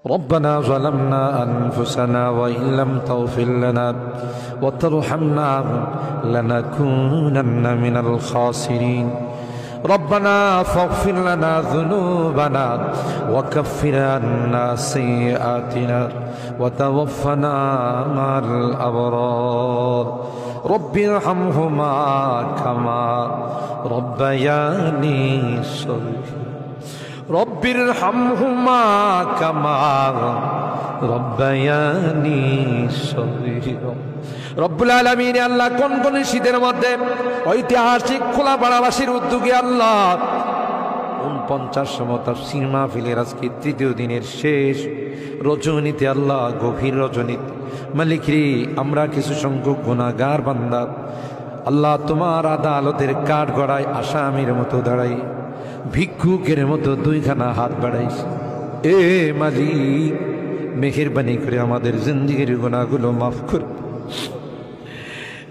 ربنا ظلمنا أنفسنا وإن لم تغفر لنا وترحمنا لنكونن من الخاسرين ربنا فاغفر لنا ذنوبنا وكفر عنا سيئاتنا وتوفنا مع الأبرار رب ارحمهما كما ربياني صغيرا رب ارحمهما كما ربياني صغيرا রব্বুল আলামিন আল্লাহ কোন কোন শীতের মধ্যে ঐতিহাসিক খোলাপাড়াবাসীর উদ্যোগে আল্লাহ 49তম তাফসীর মাহফিলের আজকে তৃতীয় দিনের শেষ রজনীতে আল্লাহ গভীর রজনীতে মালিক রে আমরা কিছু সংখ্যক গুনাহগার বান্দা আল্লাহ তোমার আদালতের কাঠ গড়ায় আসামির মতো দাঁড়াই ভিক্ষুকের মতো দুইখানা হাত বাড়াইছে এ মালিক মেহেরবানি করে আমাদের জিন্দেগির গুনাহগুলো মাফ কর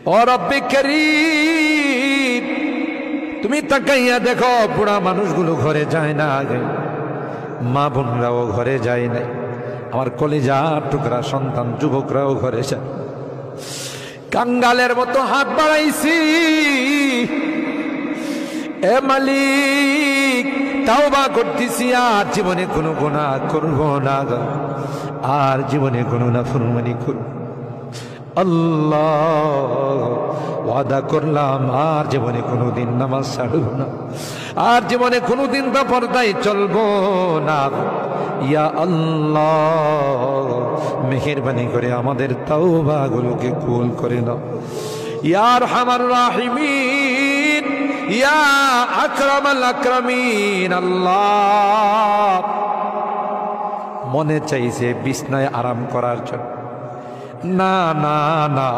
ও রব্বে করিম তুমি তাকাইয়া দেখো বুড়া মানুষগুলো ঘরে যায় না আগে মা বোনরাও ঘরে যায় না আমার কলিজার টুকরা সন্তান যুবকরাও ঘরে যায় কাঙ্গালের মতো হাত বাড়াইছি এ মালিক তাওবা করতেছি আর জীবনে কোনো গুনাহ করব না আর জীবনে কোনো নাফরমানি করব আল্লাহ ওয়াদা করলাম আর জীবনে কোনোদিন নামাজ ছাড়ব না আর জীবনে কোনোদিন বেপরদায় চলবো না ইয়া আল্লাহ মেহেরবানি করে আমাদের তাওবাগুলোকে কবুল করে নাও ইয়া আরহামার রাহিমিন ইয়া আকরামাল আকরামিন আল্লাহ মনে চাইছে বিছনায় আরাম করার জন্য না না না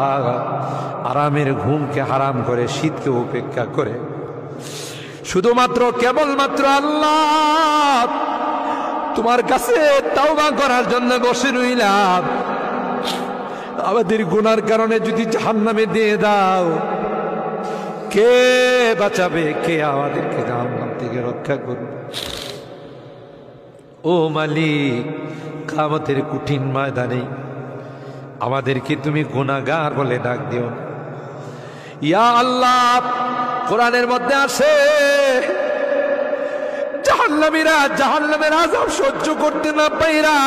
আরামের ঘুমকে হারাম করে শীতকে উপেক্ষা করে শুধুমাত্র কেবলমাত্র আল্লাহ তোমার কাছে তাওবা করার জন্য বসে রইলাম আমাদের গুনার কারণে যদি জাহান্নামে দিয়ে দাও কে বাঁচাবে কে আমাদেরকে জাহান্নাম থেকে রক্ষা করবে ও মালিক কিয়ামতের কঠিন ময়দানে আমাদেরকে তুমি গুনাহগার বলে ডাক দিও ইয়া আল্লাহ কোরআনের মধ্যে আছে জাহান্নামীরা জাহান্নামের আযাব সহ্য করতে না পাইরা